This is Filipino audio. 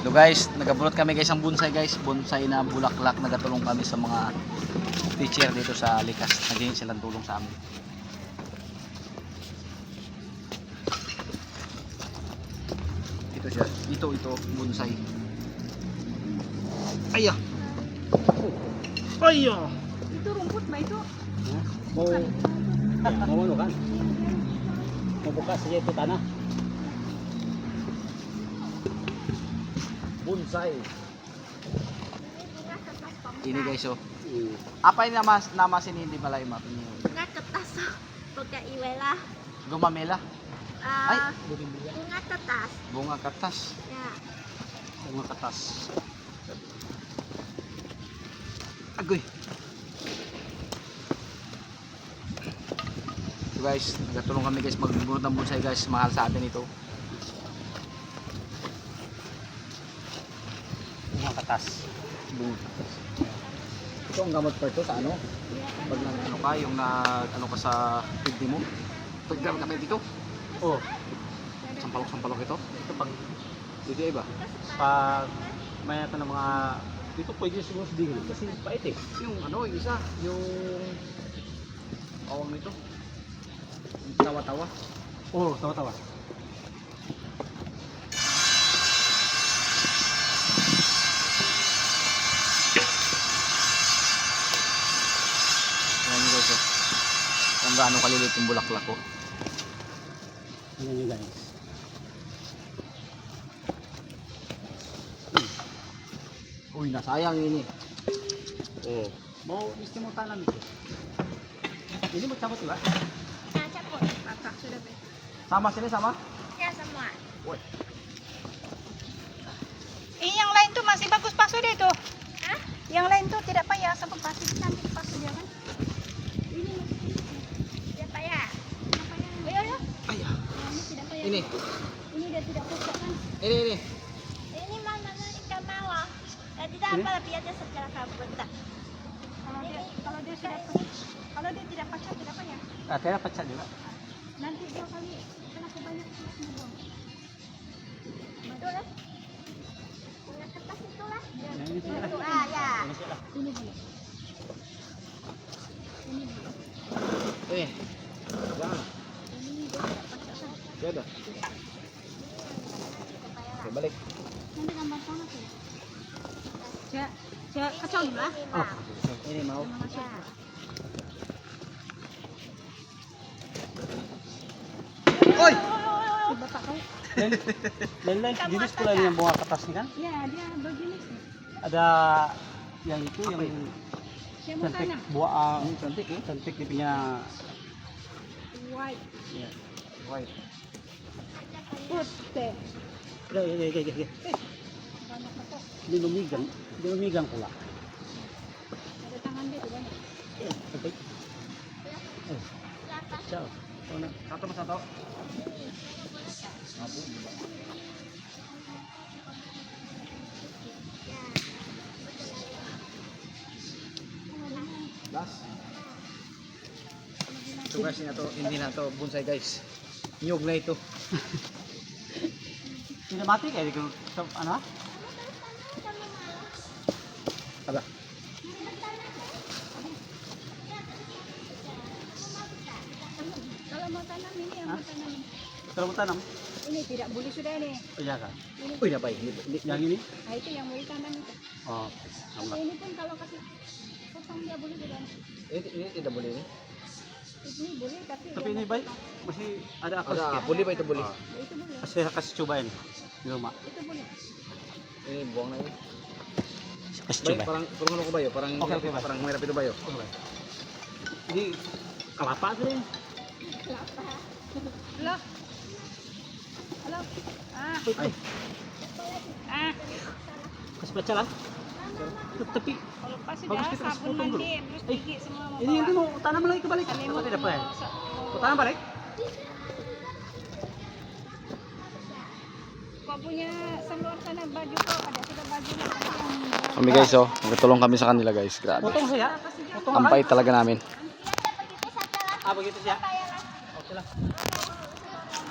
So guys, nagabulot kami guys ang bonsai guys. Bonsai na bulaklak. Nagatulong kami sa mga teacher dito sa Likas. Naging silang tulong sa amin. Ito siya. Ito bonsai. Aya. Aya. Itu rumput ba ito? Mau ano kan? Mau buka saja itu tanah. Bonsai. Ini guys oh. Apa ini nama sini di Malay Map ini? Bunga kertas. Bukan iwela. Gumamela. Ay, Bunga kertas. bunga kertas. Ya. Bunga kertas. Agoy. So guys, nagtulong kami guys magbubunot ng bonsai guys. Mahal sa atin ito. Bunga katas. Bunga kertas. Ito ang gamot pa ito sa ano? Pag ano ka, yung ano ka sa kidney mo. Pag gamit kami dito. Oh, Sampalok ito. itu pag Dito iba. pag may ito ng mga dito pwede siguro sabihin kasi pait eh. Yung ano, yung isa, yung awang nito. Yung tawa-tawa. Oh, tawa-tawa. Ayan nyo guys, oh. Kung gaano kalilit yung bulaklak ko. Yan yun guys. Uy, nasayang ini. Oh, mau mesti mau tanam itu. Ini mau cabut juga? Ya, caput. Kakak sudah be. Sama sini sama? Ya, semua. Woi. Yang lain tuh masih bagus pasu deh tuh. Hah? Yang lain tuh tidak payah sama pasu, cantik pasu dia kan. Tidak payah. Ayo ya. Ayah. Ini tidak payah. Ini. Ini dia tidak rusak kan. Ini. Ini mana ikan mawar. Tidak apa tapi aja secara kabut tak. Kalau dia tidak pecah tidak payah. Ah, kayaknya pecah juga. Nanti dua kali kena kebanyak terus dibuang. Betul lah. Bunga kertas itulah. Nah, ini sih lah. Ah, ya. Ini sih lah. Ini boleh. Ini boleh. Jangan. Ini dia tidak pecah kan. Ya udah. Oke, balik. Nanti gambar sana tuh. Cak kacau lah. Oh, Ini mau. Ya. Oi. Bapak kau. lain jenis pula ini yang bunga kertas ini kan? Ya dia berjenis nih. Ada yang itu yang Dia mau cantik tanam. buah Ini cantik ya. cantik dia punya White. ya. White. Putih. Udah, ya. Banyak kok. Dia memegang pula. Ada tangan dia tuh banyak. Cantik. Ciao. Oh, nah. Satu. Satu. Das. Ito guys, hindi na to bonsai guys. Nyug na ito. Tidak mati kayak gitu. Ano? Aba. Kalau mau tanam ini yang mau tanam. Kalau mau tanam, Ini tidak boleh sudah nih. oh, iya kan? Uy, nabay. Yang ini? Nah itu yang mau ditanam itu. Oh, Tapi enggak. ini pun kalau kasih potong dia boleh sudah. Ini tidak boleh ini. Ini boleh tapi. Tapi yang ini mau baik, potong. masih ada akal Ada, sedikit. boleh ba ito boleh? Oh, Ya, itu boleh. saya kasih cobain di rumah. Itu boleh. Ini buang na ini. Kasih Baik, coba. parang ano ko ba yun? Parang Okay, baik. parang mahirap ito ba yun? Ini kelapa sih. Kelapa. Halo. Halo. Ah. Ay, Ah. Kasih baca lah. Tapi Kalau pas Bagus sudah kita kasih sabun potong dulu. mandi terus gigi semua mau ini bawa. mau tanam lagi kebalik. Kalian Apa tidak boleh? mau- Mau tanam balik? Kau punya seluar sana baju kau ada sudah baju yang kami guys oh, nagtulong kami sa kanila guys. Grabe. Potong saya. Potong Ang bait talaga namin. Ah, begitu sih ya. Oke lah.